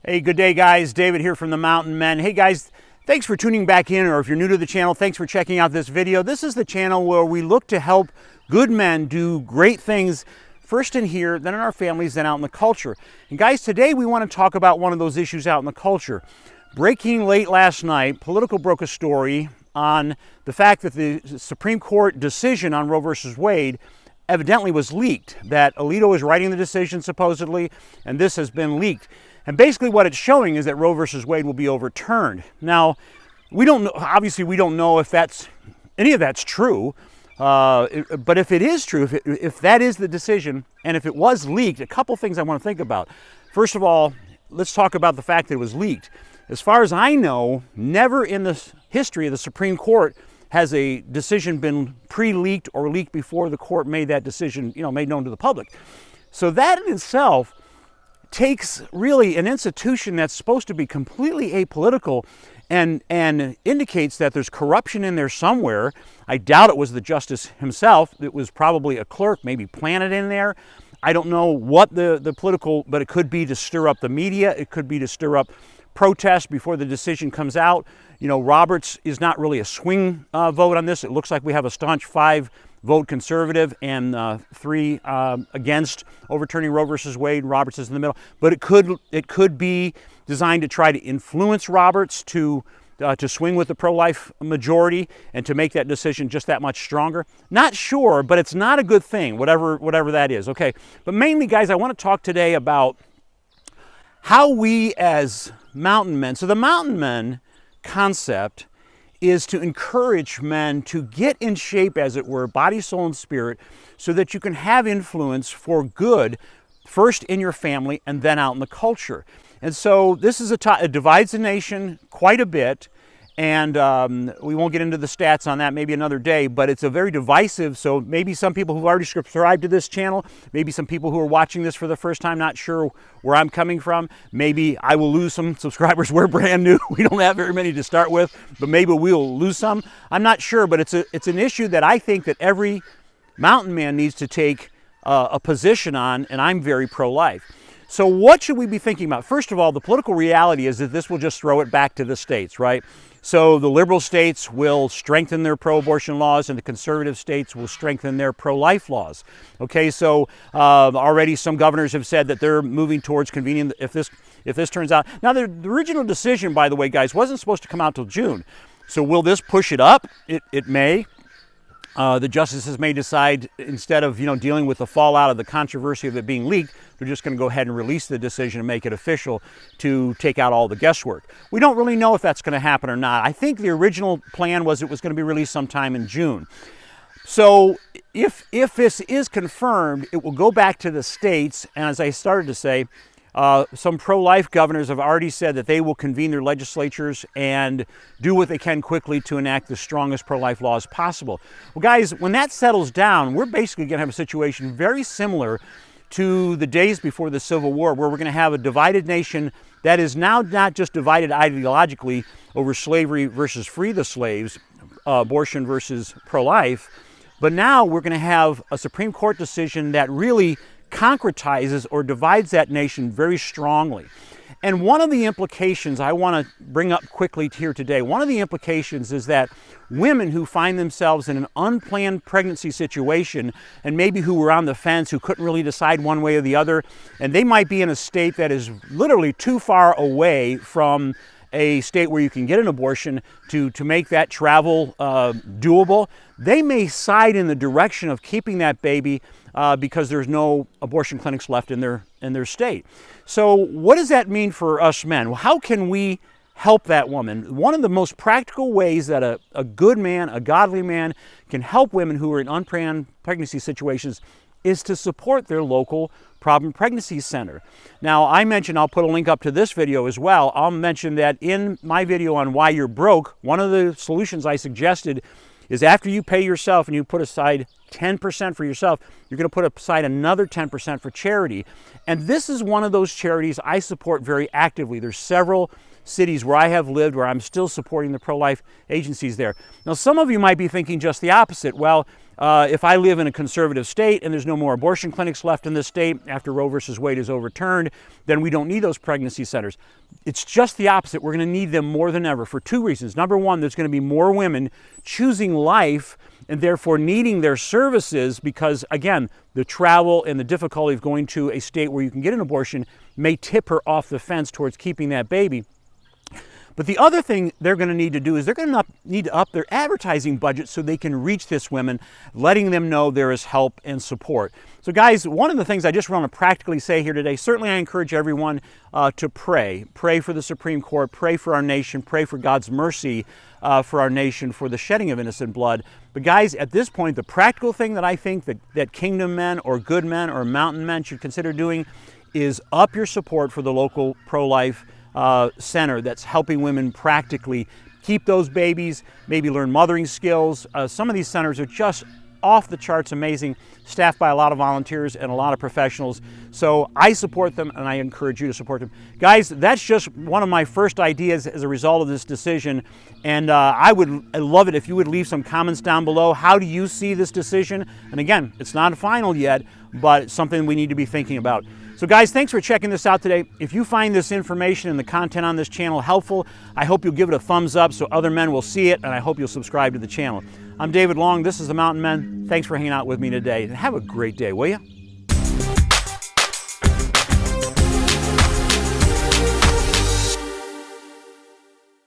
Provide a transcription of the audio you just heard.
Hey, good day, guys. David here from the Mountain Men. Hey, guys, thanks for tuning back in, or if you're new to the channel, thanks for checking out this video. This is the channel where we look to help good men do great things, first in here, then in our families, then out in the culture. And guys, today we want to talk about one of those issues out in the culture. Breaking late last night, Politico broke a story on the fact that the Supreme Court decision on Roe v. Wade evidently was leaked, that Alito is writing the decision supposedly, and this has been leaked. And basically what it's showing is that Roe v. Wade will be overturned. Now, we don't know, obviously we don't know if any of that's true, but if it is true, if that is the decision, and if it was leaked, a couple things I want to think about. First of all, let's talk about the fact that it was leaked. As far as I know, never in the history of the Supreme Court has a decision been pre-leaked or leaked before the court made that decision, made known to the public. So that in itself takes really an institution that's supposed to be completely apolitical and indicates that there's corruption in there somewhere. I doubt it was the justice himself. It was probably a clerk, maybe planted in there. I don't know what the political, but it could be to stir up the media. It could be to stir up protest before the decision comes out. Roberts is not really a swing vote on this. It looks like we have a staunch 5-vote conservative and 3 against overturning Roe versus Wade. Roberts is in the middle, but it could be designed to try to influence Roberts to swing with the pro-life majority and to make that decision just that much stronger. Not sure, but it's not a good thing, whatever that is. Okay, but mainly, guys, I want to talk today about how we as mountain men. So the mountain men concept is to encourage men to get in shape, as it were, body, soul, and spirit, so that you can have influence for good, first in your family and then out in the culture. And so this is it divides the nation quite a bit, and we won't get into the stats on that maybe another day, but it's a very divisive, so maybe some people who've already subscribed to this channel, maybe some people who are watching this for the first time, not sure where I'm coming from, maybe I will lose some subscribers. We're brand new, we don't have very many to start with, but maybe we'll lose some. I'm not sure, but it's an issue that I think that every mountain man needs to take a position on, and I'm very pro-life. So what should we be thinking about? First of all, the political reality is that this will just throw it back to the states, right? So the liberal states will strengthen their pro-abortion laws and the conservative states will strengthen their pro-life laws. Okay, so already some governors have said that they're moving towards convening if this turns out. Now the original decision, by the way, guys, wasn't supposed to come out till June. So will this push it up? It may. The justices may decide, instead of dealing with the fallout of the controversy of it being leaked, they're just going to go ahead and release the decision and make it official to take out all the guesswork. We don't really know if that's going to happen or not. I think the original plan was it was going to be released sometime in June. So if this is confirmed, it will go back to the states, and as I started to say, some pro-life governors have already said that they will convene their legislatures and do what they can quickly to enact the strongest pro-life laws possible. Well, guys, when that settles down, we're basically going to have a situation very similar to the days before the Civil War, where we're going to have a divided nation that is now not just divided ideologically over slavery versus free the slaves, abortion versus pro-life, but now we're going to have a Supreme Court decision that really concretizes or divides that nation very strongly. And one of the implications I want to bring up quickly here today, one of the implications is that women who find themselves in an unplanned pregnancy situation, and maybe who were on the fence, who couldn't really decide one way or the other, and they might be in a state that is literally too far away from a state where you can get an abortion to make that travel doable, they may side in the direction of keeping that baby because there's no abortion clinics left in their state. So what does that mean for us men? Well, how can we help that woman? One of the most practical ways that a good man, a godly man, can help women who are in unplanned pregnancy situations is to support their local problem pregnancy center. Now, I mentioned, I'll put a link up to this video as well. I'll mention that in my video on why you're broke, one of the solutions I suggested is after you pay yourself and you put aside 10% for yourself, you're going to put aside another 10% for charity. And this is one of those charities I support very actively. There's several cities where I have lived, where I'm still supporting the pro-life agencies there. Now, some of you might be thinking just the opposite. Well, if I live in a conservative state and there's no more abortion clinics left in this state after Roe v. Wade is overturned, then we don't need those pregnancy centers. It's just the opposite. We're going to need them more than ever for two reasons. Number one, there's going to be more women choosing life and therefore needing their services because, again, the travel and the difficulty of going to a state where you can get an abortion may tip her off the fence towards keeping that baby. But the other thing they're going to need to do is they're going to need to up their advertising budget so they can reach this women, letting them know there is help and support. So guys, one of the things I just want to practically say here today, certainly I encourage everyone to pray. Pray for the Supreme Court, pray for our nation, pray for God's mercy for our nation, for the shedding of innocent blood. But guys, at this point, the practical thing that I think that kingdom men or good men or mountain men should consider doing is up your support for the local pro-life center that's helping women practically keep those babies, maybe learn mothering skills. Some of these centers are just off the charts amazing, staffed by a lot of volunteers and a lot of professionals. So I support them and I encourage you to support them. Guys, that's just one of my first ideas as a result of this decision. And I love it if you would leave some comments down below. How do you see this decision? And again, it's not final yet, but it's something we need to be thinking about. So guys, thanks for checking this out today. If you find this information and the content on this channel helpful, I hope you'll give it a thumbs up so other men will see it, and I hope you'll subscribe to the channel. I'm David Long. This is the Mountain Men. Thanks for hanging out with me today, and have a great day, will you?